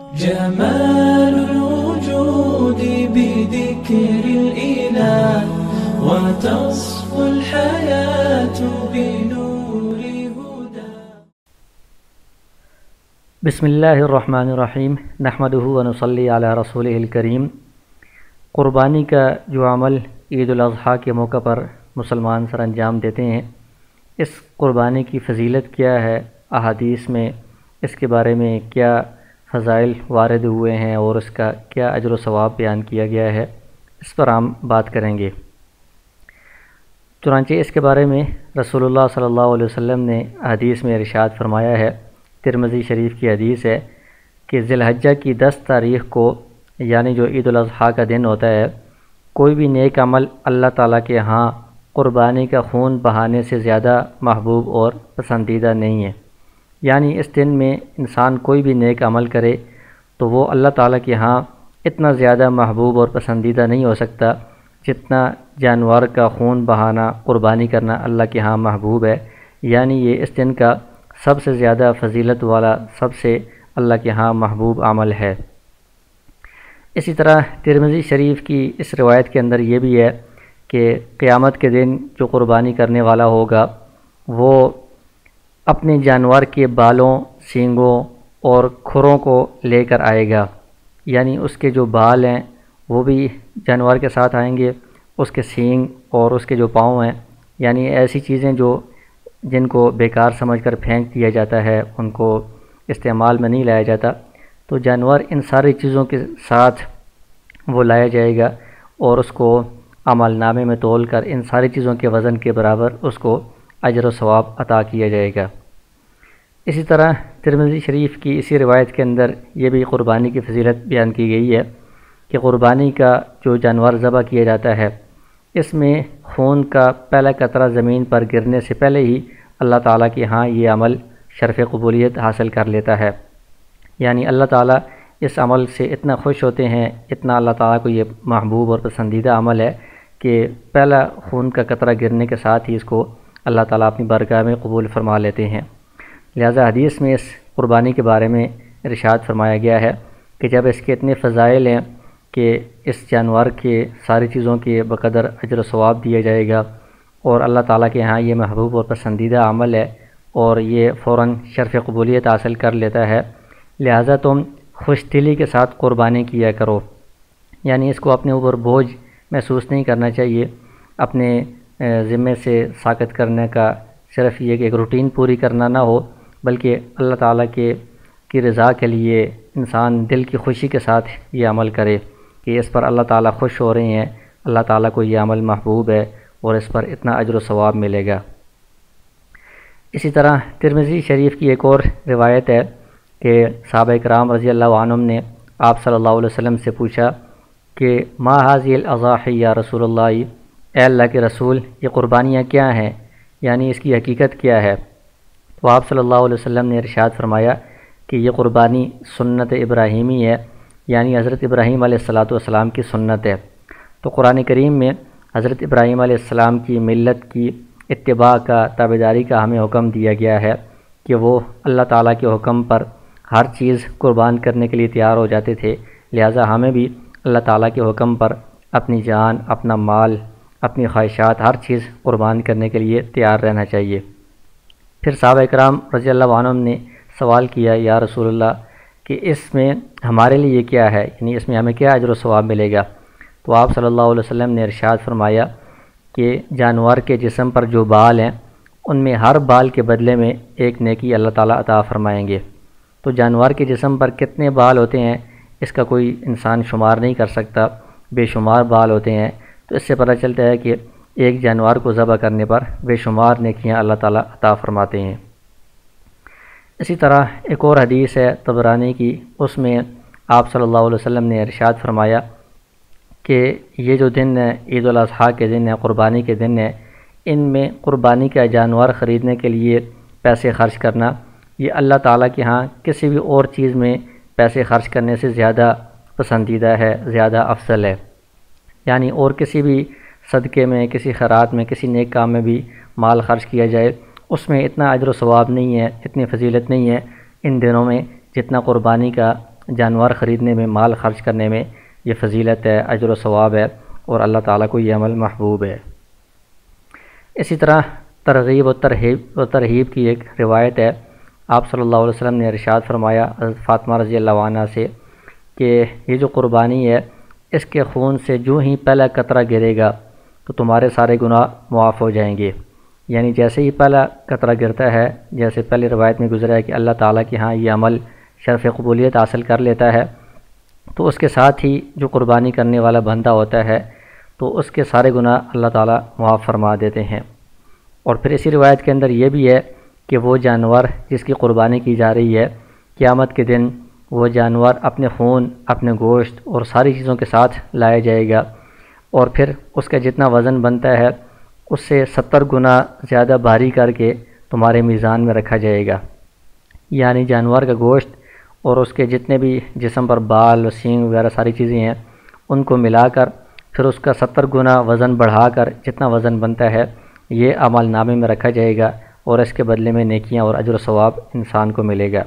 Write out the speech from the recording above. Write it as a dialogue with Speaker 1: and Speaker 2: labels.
Speaker 1: جمال الوجود بذكر الإله وتصفو الحياة بنور هدى.
Speaker 2: بسم اللہ الرحمن الرحیم نحمدہ ونصلی علی رسولہ الکریم۔ قربانی کا جو عمل عید الاضحیٰ کے موقع پر مسلمان سر انجام دیتے ہیں، اس قربانی کی فضیلت کیا ہے، احادیث میں اس کے بارے میں کیا فضائل وارد ہوئے ہیں اور اس کا کیا اجر و ثواب بیان کیا گیا ہے، اس پر ہم بات کریں گے۔ چنانچہ اس کے بارے میں رسول اللہ صلی اللہ علیہ وسلم نے حدیث میں ارشاد فرمایا ہے، ترمذی شریف کی حدیث ہے کہ ذی الحجہ کی 10 تاریخ کو یعنی جو عید الاضحیٰ کا دن ہوتا ہے، کوئی بھی نیک عمل اللہ تعالیٰ کے ہاں قربانی کا خون بہانے سے زیادہ محبوب اور پسندیدہ نہیں ہے۔ یعنی اس دن میں انسان کوئی بھی نیک عمل کرے تو وہ اللہ تعالیٰ کے ہاں اتنا زیادہ محبوب اور پسندیدہ نہیں ہو سکتا جتنا جانور کا خون بہانا، قربانی کرنا اللہ کے ہاں محبوب ہے۔ یعنی یہ اس دن کا سب سے زیادہ فضیلت والا، سب سے اللہ کے ہاں محبوب عمل ہے۔ اسی طرح ترمذی شریف کی اس روایت کے اندر یہ بھی ہے کہ قیامت کے دن جو قربانی کرنے والا ہوگا وہ اپنے جانور کے بالوں، سینگوں اور کھروں کو لے کر آئے گا۔ یعنی اس کے جو بال ہیں وہ بھی جانور کے ساتھ آئیں گے، اس کے سینگ اور اس کے جو پاؤں ہیں، یعنی ایسی چیزیں جن کو بیکار سمجھ کر پھینک دیا جاتا ہے، ان کو استعمال میں نہیں لایا جاتا، تو جانور ان ساری چیزوں کے ساتھ وہ لایا جائے گا اور اس کو عمل نامے میں تول کر ان ساری چیزوں کے وزن کے برابر اس کو اجر و ثواب عطا کیا جائے گا۔ اسی طرح ترمذی شریف کی اسی روایت کے اندر یہ بھی قربانی کی فضیلت بیان کی گئی ہے کہ قربانی کا جو جانور ذبح کیا جاتا ہے، اس میں خون کا پہلا قطرہ زمین پر گرنے سے پہلے ہی اللہ تعالیٰ کے ہاں یہ عمل شرف قبولیت حاصل کر لیتا ہے۔ یعنی اللہ تعالیٰ اس عمل سے اتنا خوش ہوتے ہیں، اتنا اللہ تعالیٰ کو یہ محبوب اور پسندیدہ عمل ہے کہ پہلا خون کا قطرہ گرنے کے ساتھ ہی اس کو اللہ تعالیٰ اپنی بارگاہ میں قبول فرما لیتے ہیں۔ لہذا حدیث میں اس قربانی کے بارے میں ارشاد فرمایا گیا ہے کہ جب اس کے اتنے فضائل ہیں کہ اس جانور کے ساری چیزوں کے بقدر اجر و ثواب دیا جائے گا اور اللہ تعالیٰ کے ہاں یہ محبوب اور پسندیدہ عمل ہے اور یہ فوراً شرف قبولیت حاصل کر لیتا ہے، لہذا تم خوش دلی کے ساتھ قربانی کیا کرو۔ یعنی اس کو اپنے اوپر بوجھ محسوس نہیں کرنا چاہیے، اپنے ذمے سے ساقط کرنے کا صرف یہ کہ ایک روٹین پوری کرنا نہ ہو، بلکہ اللہ تعالیٰ کی رضا کے لیے انسان دل کی خوشی کے ساتھ یہ عمل کرے کہ اس پر اللہ تعالیٰ خوش ہو رہے ہیں، اللہ تعالیٰ کو یہ عمل محبوب ہے اور اس پر اتنا اجر و ثواب ملے گا۔ اسی طرح ترمذی شریف کی ایک اور روایت ہے کہ صحابہ کرام رضی اللہ عنہم نے آپ صلی اللہ علیہ وسلم سے پوچھا کہ ما ھذی الاضاحی یا رسول اللہ، اے اللہ کے رسول یہ قربانیاں کیا ہیں، یعنی اس کی حقیقت کیا ہے؟ تو آپ صلی اللہ علیہ وسلم نے ارشاد فرمایا کہ یہ قربانی سنت ابراہیمی ہے، یعنی حضرت ابراہیم علیہ السلام کی سنت ہے۔ تو قرآن کریم میں حضرت ابراہیم علیہ السلام کی ملت کی اتباع کا، تابعداری کا ہمیں حکم دیا گیا ہے کہ وہ اللہ تعالیٰ کے حکم پر ہر چیز قربان کرنے کے لیے تیار ہو جاتے تھے، لہٰذا ہمیں بھی اللہ تعالیٰ کے حکم پر اپنی جان، اپنا مال، اپنی خواہشات، ہر چیز قربان کرنے کے لیے تیار رہنا چاہیے۔ پھر صحابہ کرام رضی اللہ عنہم نے سوال کیا، یا رسول اللہ کہ اس میں ہمارے لیے کیا ہے، یعنی اس میں ہمیں کیا اجر و ثواب ملے گا؟ تو آپ صلی اللہ علیہ وسلم نے ارشاد فرمایا کہ جانور کے جسم پر جو بال ہیں ان میں ہر بال کے بدلے میں ایک نیکی اللہ تعالیٰ عطا فرمائیں گے۔ تو جانور کے جسم پر کتنے بال ہوتے ہیں اس کا کوئی انسان شمار نہیں کر سکتا، بے شمار بال ہوتے ہیں، تو اس سے پتہ چلتا ہے کہ ایک جانور کو ذبح کرنے پر بے شمار نیکیاں اللہ تعالیٰ عطا فرماتے ہیں۔ اسی طرح ایک اور حدیث ہے طبرانی کی، اس میں آپ صلی اللہ علیہ وسلم نے ارشاد فرمایا کہ یہ جو دن ہے عید الاضحیٰ کے دن ہے، قربانی کے دن ہے، ان میں قربانی کا جانور خریدنے کے لیے پیسے خرچ کرنا یہ اللہ تعالیٰ کے ہاں کسی بھی اور چیز میں پیسے خرچ کرنے سے زیادہ پسندیدہ ہے، زیادہ افضل ہے۔ یعنی اور کسی بھی صدقے میں، کسی خیرات میں، کسی نیک کام میں بھی مال خرچ کیا جائے، اس میں اتنا اجر و ثواب نہیں ہے، اتنی فضیلت نہیں ہے ان دنوں میں جتنا قربانی کا جانور خریدنے میں، مال خرچ کرنے میں یہ فضیلت ہے، اجر و ثواب ہے، اور اللہ تعالیٰ کو یہ عمل محبوب ہے۔ اسی طرح ترغیب و ترہیب کی ایک روایت ہے، آپ صلی اللہ علیہ وسلم نے ارشاد فرمایا حضرت فاطمہ رضی اللہ عنہا سے کہ یہ جو قربانی ہے، اس کے خون سے جو ہی پہلا قطرہ گرے گا تو تمہارے سارے گناہ معاف ہو جائیں گے۔ یعنی جیسے ہی پہلا قطرہ گرتا ہے، جیسے پہلی روایت میں گزرا ہے کہ اللہ تعالیٰ کے ہاں یہ عمل شرف قبولیت حاصل کر لیتا ہے، تو اس کے ساتھ ہی جو قربانی کرنے والا بندہ ہوتا ہے تو اس کے سارے گناہ اللہ تعالیٰ معاف فرما دیتے ہیں۔ اور پھر اسی روایت کے اندر یہ بھی ہے کہ وہ جانور جس کی قربانی کی جا رہی ہے، قیامت کے دن وہ جانور اپنے خون، اپنے گوشت اور ساری چیزوں کے ساتھ لایا جائے گا، اور پھر اس کا جتنا وزن بنتا ہے اس سے 70 گنا زیادہ بھاری کر کے تمہارے میزان میں رکھا جائے گا۔ یعنی جانور کا گوشت اور اس کے جتنے بھی جسم پر بال، سینگ وغیرہ ساری چیزیں ہیں، ان کو ملا کر پھر اس کا 70 گنا وزن بڑھا کر جتنا وزن بنتا ہے یہ اعمال نامے میں رکھا جائے گا، اور اس کے بدلے میں نیکیاں اور اجر و ثواب انسان کو ملے گا۔